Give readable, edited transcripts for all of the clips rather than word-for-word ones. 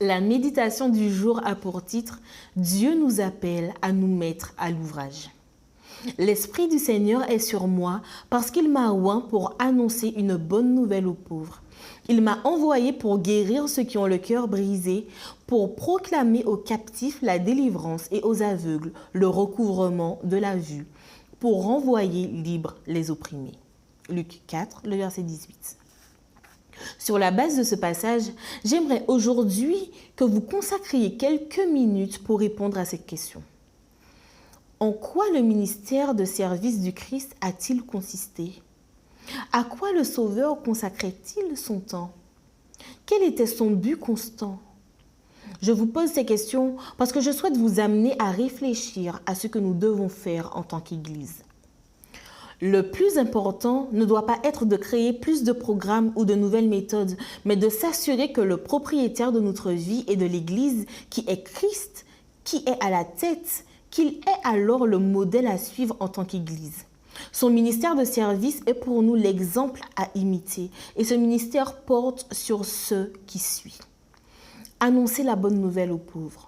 La méditation du jour a pour titre « Dieu nous appelle à nous mettre à l'ouvrage ». L'Esprit du Seigneur est sur moi parce qu'il m'a oint pour annoncer une bonne nouvelle aux pauvres. Il m'a envoyé pour guérir ceux qui ont le cœur brisé, pour proclamer aux captifs la délivrance et aux aveugles le recouvrement de la vue, pour renvoyer libres les opprimés. Luc 4, le verset 18. Sur la base de ce passage, j'aimerais aujourd'hui que vous consacriez quelques minutes pour répondre à cette question. En quoi le ministère de service du Christ a-t-il consisté? À quoi le Sauveur consacrait-il son temps? Quel était son but constant? Je vous pose ces questions parce que je souhaite vous amener à réfléchir à ce que nous devons faire en tant qu'Église. Le plus important ne doit pas être de créer plus de programmes ou de nouvelles méthodes, mais de s'assurer que le propriétaire de notre vie et de l'Église, qui est Christ, qui est à la tête, qu'il est alors le modèle à suivre en tant qu'Église. Son ministère de service est pour nous l'exemple à imiter et ce ministère porte sur ce qui suit. Annoncer la bonne nouvelle aux pauvres.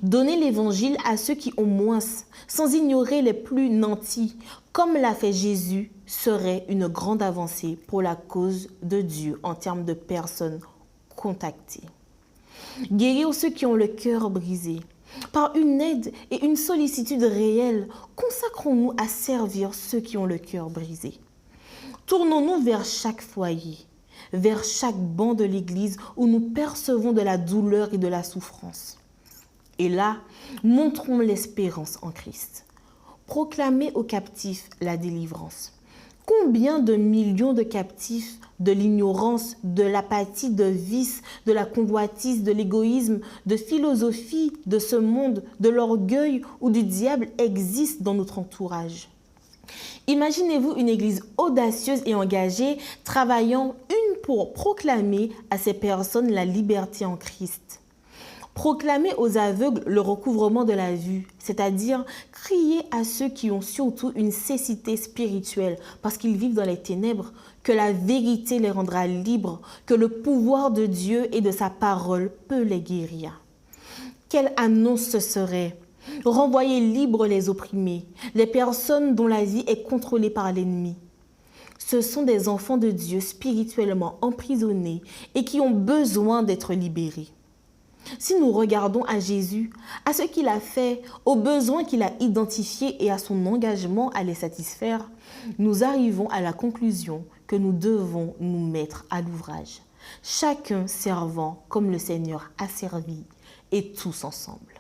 Donner l'évangile à ceux qui ont moins, sans ignorer les plus nantis, comme l'a fait Jésus, serait une grande avancée pour la cause de Dieu en termes de personnes contactées. Guérir ceux qui ont le cœur brisé. Par une aide et une sollicitude réelle, consacrons-nous à servir ceux qui ont le cœur brisé. Tournons-nous vers chaque foyer, vers chaque banc de l'Église où nous percevons de la douleur et de la souffrance. Et là, montrons l'espérance en Christ. Proclamez aux captifs la délivrance. Combien de millions de captifs de l'ignorance, de l'apathie, de vice, de la convoitise, de l'égoïsme, de philosophie, de ce monde, de l'orgueil ou du diable existent dans notre entourage? Imaginez-vous une église audacieuse et engagée, travaillant une pour proclamer à ces personnes la liberté en Christ. Proclamer aux aveugles le recouvrement de la vue, c'est-à-dire crier à ceux qui ont surtout une cécité spirituelle parce qu'ils vivent dans les ténèbres, que la vérité les rendra libres, que le pouvoir de Dieu et de sa parole peut les guérir. Quelle annonce ce serait? Renvoyer libres les opprimés, les personnes dont la vie est contrôlée par l'ennemi. Ce sont des enfants de Dieu spirituellement emprisonnés et qui ont besoin d'être libérés. Si nous regardons à Jésus, à ce qu'il a fait, aux besoins qu'il a identifiés et à son engagement à les satisfaire, nous arrivons à la conclusion que nous devons nous mettre à l'ouvrage, chacun servant comme le Seigneur a servi et tous ensemble.